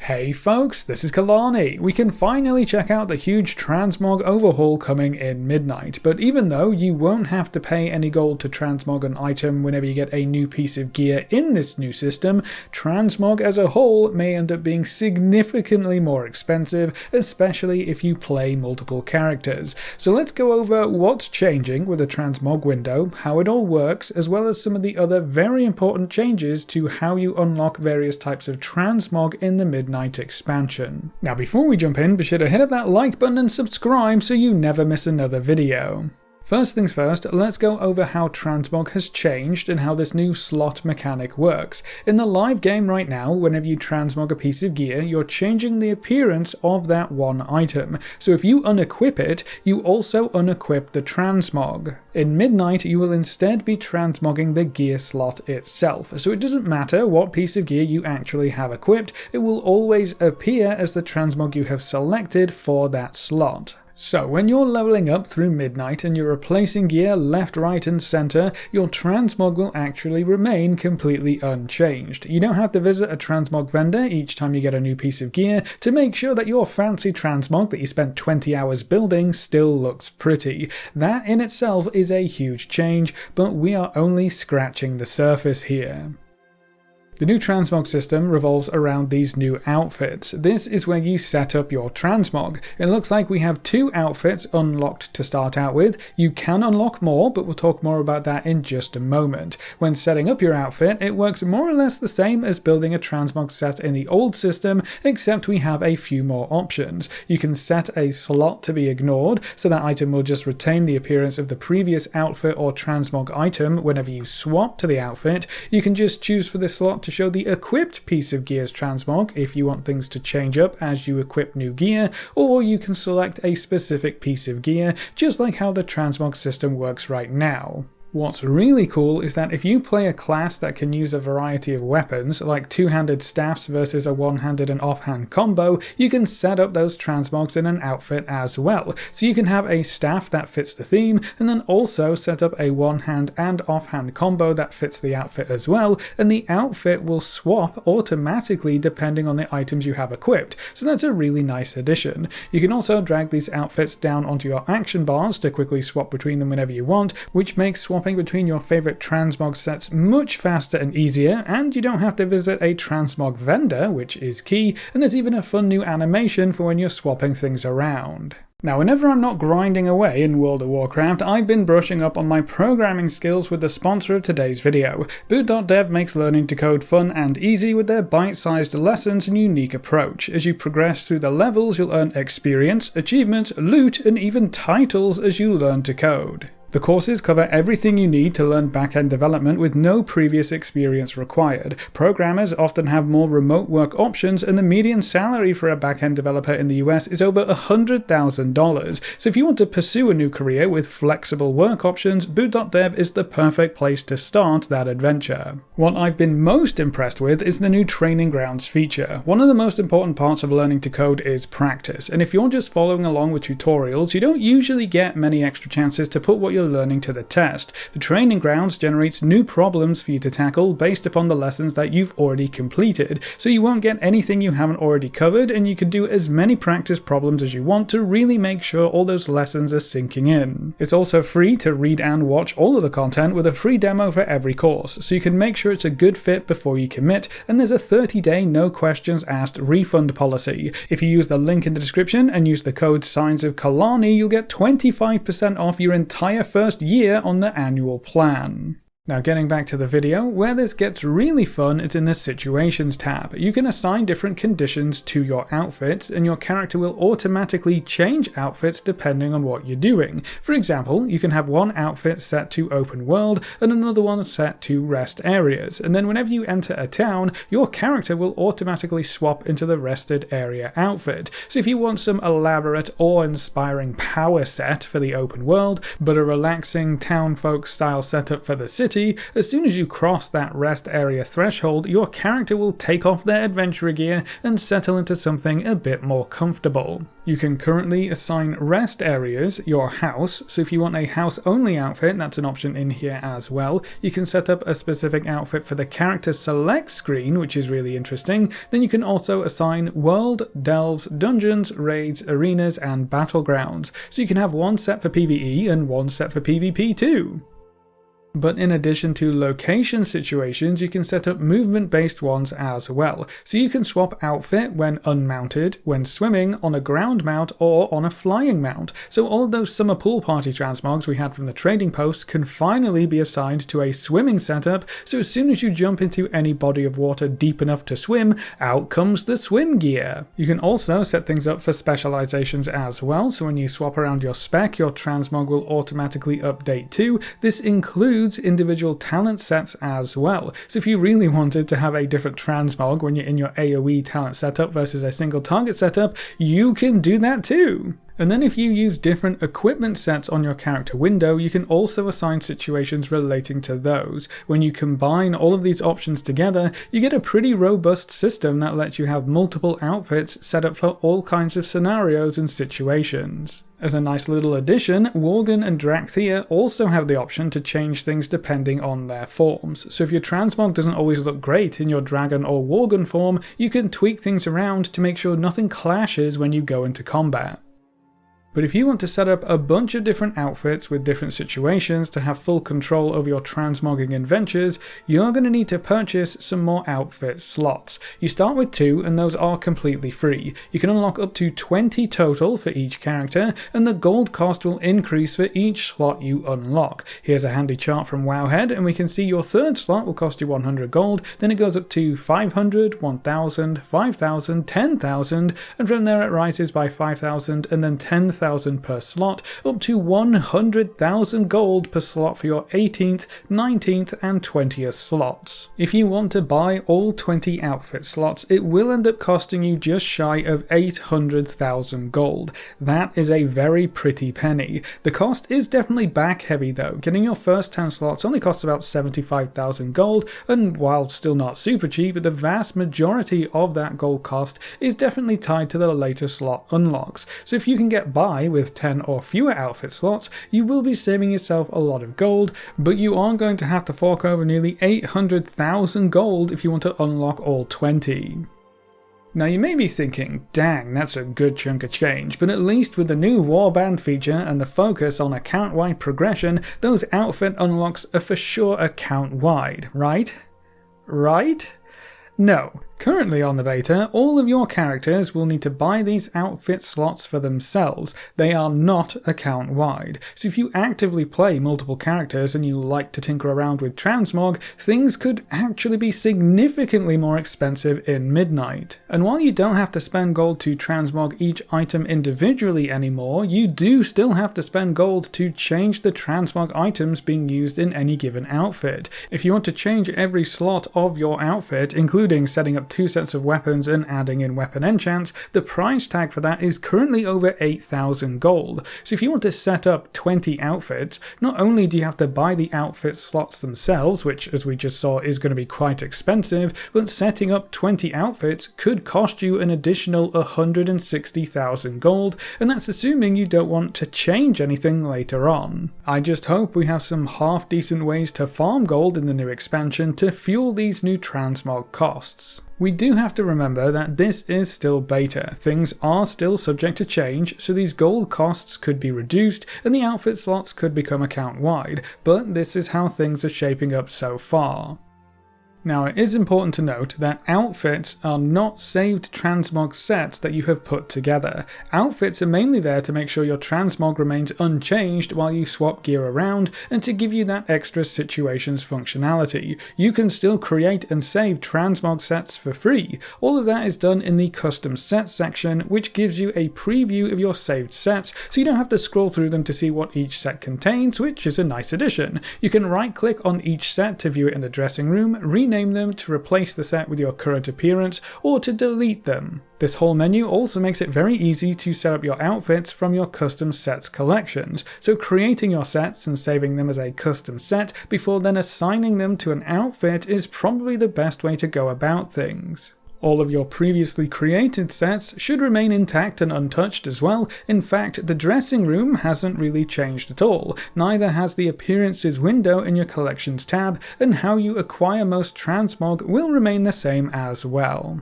Hey folks, this is Kalani. We can finally check out the huge Transmog overhaul coming in midnight, but even though you won't have to pay any gold to transmog an item whenever you get a new piece of gear in this new system, Transmog as a whole may end up being significantly more expensive, especially if you play multiple characters. So let's go over what's changing with the Transmog window, how it all works, as well as some of the other very important changes to how you unlock various types of Transmog in the midnight expansion. Now before we jump in, be sure to hit up that like button and subscribe so you never miss another video. First things first, let's go over how Transmog has changed and how this new slot mechanic works. In the live game right now, whenever you transmog a piece of gear, you're changing the appearance of that one item. So if you unequip it, you also unequip the transmog. In Midnight, you will instead be transmogging the gear slot itself. So it doesn't matter what piece of gear you actually have equipped, it will always appear as the transmog you have selected for that slot. So when you're leveling up through Midnight and you're replacing gear left, right and center, your transmog will actually remain completely unchanged. You don't have to visit a transmog vendor each time you get a new piece of gear to make sure that your fancy transmog that you spent 20 hours building still looks pretty. That in itself is a huge change, but we are only scratching the surface here. The new transmog system revolves around these new outfits. This is where you set up your transmog. It looks like we have 2 outfits unlocked to start out with. You can unlock more, but we'll talk more about that in just a moment. When setting up your outfit, it works more or less the same as building a transmog set in the old system, except we have a few more options. You can set a slot to be ignored, so that item will just retain the appearance of the previous outfit or transmog item whenever you swap to the outfit. You can just choose for this slot to show the equipped piece of gear's transmog if you want things to change up as you equip new gear, or you can select a specific piece of gear, just like how the transmog system works right now. What's really cool is that if you play a class that can use a variety of weapons, like two-handed staffs versus a one-handed and offhand combo, you can set up those transmogs in an outfit as well. So you can have a staff that fits the theme, and then also set up a one-hand and offhand combo that fits the outfit as well, and the outfit will swap automatically depending on the items you have equipped. So that's a really nice addition. You can also drag these outfits down onto your action bars to quickly swap between them whenever you want, which makes swapping between your favorite transmog sets much faster and easier, and you don't have to visit a transmog vendor, which is key, and there's even a fun new animation for when you're swapping things around. Now, whenever I'm not grinding away in World of Warcraft, I've been brushing up on my programming skills with the sponsor of today's video. Boot.dev makes learning to code fun and easy with their bite-sized lessons and unique approach. As you progress through the levels, you'll earn experience, achievements, loot, and even titles as you learn to code. The courses cover everything you need to learn back-end development with no previous experience required. Programmers often have more remote work options, and the median salary for a back-end developer in the US is over $100,000. So if you want to pursue a new career with flexible work options, boot.dev is the perfect place to start that adventure. What I've been most impressed with is the new training grounds feature. One of the most important parts of learning to code is practice, and if you're just following along with tutorials, you don't usually get many extra chances to put what you're learning to the test. The training grounds generates new problems for you to tackle based upon the lessons that you've already completed, so you won't get anything you haven't already covered, and you can do as many practice problems as you want to really make sure all those lessons are sinking in. It's also free to read and watch all of the content with a free demo for every course, so you can make sure it's a good fit before you commit, and there's a 30-day no questions asked refund policy. If you use the link in the description and use the code Signs of Kalani, you'll get 25% off your entire first year on the annual plan. Now getting back to the video, where this gets really fun is in the Situations tab. You can assign different conditions to your outfits, and your character will automatically change outfits depending on what you're doing. For example, you can have one outfit set to open world and another one set to rest areas, and then whenever you enter a town, your character will automatically swap into the rested area outfit. So if you want some elaborate, awe-inspiring power set for the open world, but a relaxing town folk style setup for the city, majority, as soon as you cross that rest area threshold, your character will take off their adventurer gear and settle into something a bit more comfortable. You can currently assign rest areas your house, so if you want a house only outfit, that's an option in here as well. You can set up a specific outfit for the character select screen, which is really interesting. Then you can also assign world, delves, dungeons, raids, arenas, and battlegrounds. So you can have one set for PvE and one set for PvP too. But in addition to location situations, you can set up movement-based ones as well. So you can swap outfit when unmounted, when swimming, on a ground mount, or on a flying mount. So all of those summer pool party transmogs we had from the trading post can finally be assigned to a swimming setup, so as soon as you jump into any body of water deep enough to swim, out comes the swim gear. You can also set things up for specializations as well, so when you swap around your spec, your transmog will automatically update too. This includes individual talent sets as well. So if you really wanted to have a different transmog when you're in your AoE talent setup versus a single target setup, you can do that too. And then if you use different equipment sets on your character window, you can also assign situations relating to those. When you combine all of these options together, you get a pretty robust system that lets you have multiple outfits set up for all kinds of scenarios and situations. As a nice little addition, Worgen and Drakthea also have the option to change things depending on their forms. So if your transmog doesn't always look great in your dragon or Worgen form, you can tweak things around to make sure nothing clashes when you go into combat. But if you want to set up a bunch of different outfits with different situations to have full control over your transmogging adventures, you're going to need to purchase some more outfit slots. You start with 2 and those are completely free. You can unlock up to 20 total for each character, and the gold cost will increase for each slot you unlock. Here's a handy chart from Wowhead, and we can see your third slot will cost you 100 gold, then it goes up to 500, 1000, 5000, 10,000, and from there it rises by 5,000 and then 10,000 per slot, up to 100,000 gold per slot for your 18th, 19th and 20th slots. If you want to buy all 20 outfit slots, it will end up costing you just shy of 800,000 gold. That is a very pretty penny. The cost is definitely back heavy though. Getting your first 10 slots only costs about 75,000 gold, and while still not super cheap, the vast majority of that gold cost is definitely tied to the later slot unlocks. So if you can get by with 10 or fewer outfit slots, you will be saving yourself a lot of gold, but you are going to have to fork over nearly 800,000 gold if you want to unlock all 20. Now you may be thinking, dang, that's a good chunk of change, but at least with the new warband feature and the focus on account-wide progression, those outfit unlocks are for sure account-wide, right? Right? No. Currently on the beta, all of your characters will need to buy these outfit slots for themselves. They are not account-wide. So if you actively play multiple characters and you like to tinker around with transmog, things could actually be significantly more expensive in Midnight. And while you don't have to spend gold to transmog each item individually anymore, you do still have to spend gold to change the transmog items being used in any given outfit. If you want to change every slot of your outfit, including setting up 2 sets of weapons and adding in weapon enchants, the price tag for that is currently over 8,000 gold. So if you want to set up 20 outfits, not only do you have to buy the outfit slots themselves, which as we just saw is going to be quite expensive, but setting up 20 outfits could cost you an additional 160,000 gold, and that's assuming you don't want to change anything later on. I just hope we have some half decent ways to farm gold in the new expansion to fuel these new transmog costs. We do have to remember that this is still beta. Things are still subject to change, so these gold costs could be reduced and the outfit slots could become account-wide, but this is how things are shaping up so far. Now it is important to note that outfits are not saved transmog sets that you have put together. Outfits are mainly there to make sure your transmog remains unchanged while you swap gear around and to give you that extra situations functionality. You can still create and save transmog sets for free. All of that is done in the custom sets section, which gives you a preview of your saved sets so you don't have to scroll through them to see what each set contains, which is a nice addition. You can right click on each set to view it in the dressing room, rename rename them, to replace the set with your current appearance, or to delete them. This whole menu also makes it very easy to set up your outfits from your custom sets collections, so creating your sets and saving them as a custom set before then assigning them to an outfit is probably the best way to go about things. All of your previously created sets should remain intact and untouched as well. In fact, the dressing room hasn't really changed at all, neither has the appearances window in your collections tab, and how you acquire most transmog will remain the same as well.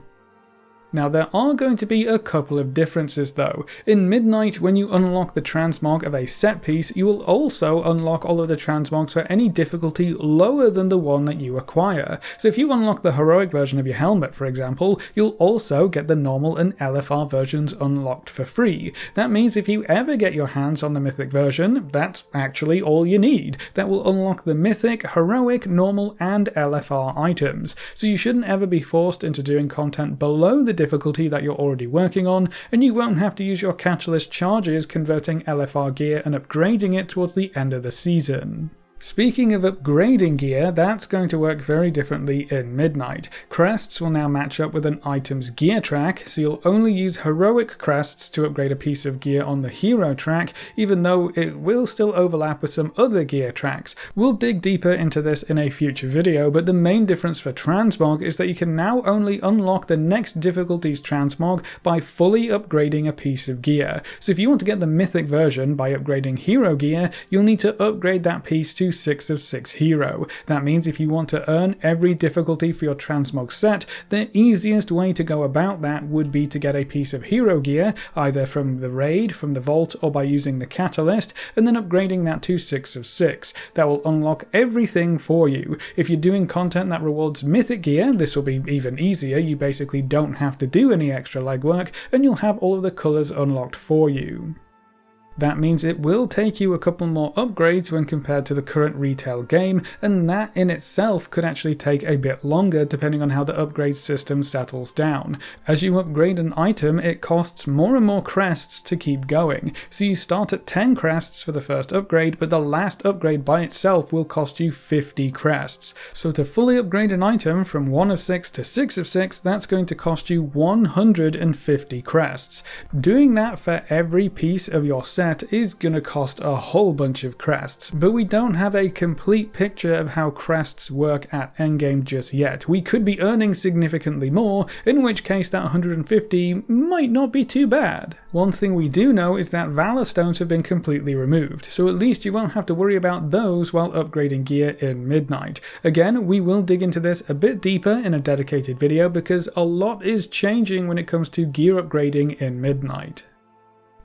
Now there are going to be a couple of differences though. In Midnight, when you unlock the transmog of a set piece, you will also unlock all of the transmogs for any difficulty lower than the one that you acquire. So if you unlock the heroic version of your helmet, for example, you'll also get the normal and LFR versions unlocked for free. That means if you ever get your hands on the mythic version, that's actually all you need. That will unlock the mythic, heroic, normal, and LFR items. So you shouldn't ever be forced into doing content below the difficulty that you're already working on, and you won't have to use your catalyst charges converting LFR gear and upgrading it towards the end of the season. Speaking of upgrading gear, that's going to work very differently in Midnight. Crests will now match up with an item's gear track, so you'll only use heroic crests to upgrade a piece of gear on the hero track, even though it will still overlap with some other gear tracks. We'll dig deeper into this in a future video, but the main difference for Transmog is that you can now only unlock the next difficulty's Transmog by fully upgrading a piece of gear. So if you want to get the mythic version by upgrading hero gear, you'll need to upgrade that piece to 6 of 6 hero. That means if you want to earn every difficulty for your transmog set, the easiest way to go about that would be to get a piece of hero gear, either from the raid, from the vault, or by using the catalyst, and then upgrading that to 6 of 6. That will unlock everything for you. If you're doing content that rewards mythic gear, this will be even easier. You basically don't have to do any extra legwork, and you'll have all of the colours unlocked for you. That means it will take you a couple more upgrades when compared to the current retail game, and that in itself could actually take a bit longer depending on how the upgrade system settles down. As you upgrade an item, it costs more and more crests to keep going. So you start at 10 crests for the first upgrade, but the last upgrade by itself will cost you 50 crests. So to fully upgrade an item from 1 of 6 to 6 of 6, that's going to cost you 150 crests. Doing that for every piece of your set is gonna cost a whole bunch of crests, but we don't have a complete picture of how crests work at endgame just yet. We could be earning significantly more, in which case that 150 might not be too bad. One thing we do know is that Valor Stones have been completely removed, so at least you won't have to worry about those while upgrading gear in Midnight. Again, we will dig into this a bit deeper in a dedicated video because a lot is changing when it comes to gear upgrading in Midnight.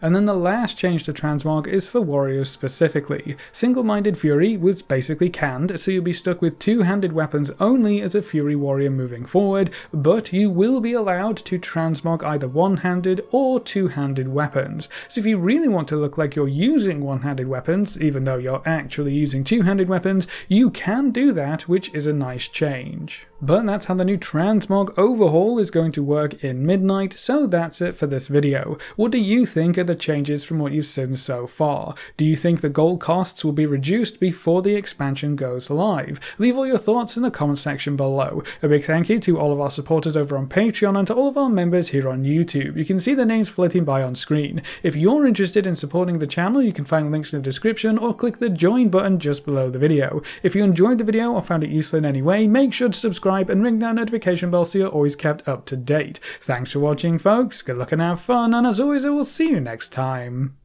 And then the last change to Transmog is for warriors specifically. Single-minded Fury was basically canned, so you'll be stuck with two-handed weapons only as a Fury warrior moving forward, but you will be allowed to transmog either one-handed or two-handed weapons. So if you really want to look like you're using one-handed weapons, even though you're actually using two-handed weapons, you can do that, which is a nice change. But that's how the new Transmog Overhaul is going to work in Midnight, so that's it for this video. What do you think of the changes from what you've seen so far? Do you think the gold costs will be reduced before the expansion goes live? Leave all your thoughts in the comment section below. A big thank you to all of our supporters over on Patreon and to all of our members here on YouTube. You can see their names floating by on screen. If you're interested in supporting the channel, you can find links in the description or click the join button just below the video. If you enjoyed the video or found it useful in any way, make sure to subscribe and ring that notification bell so you're always kept up to date. Thanks for watching, folks. Good luck and have fun, and as always, I will see you next time.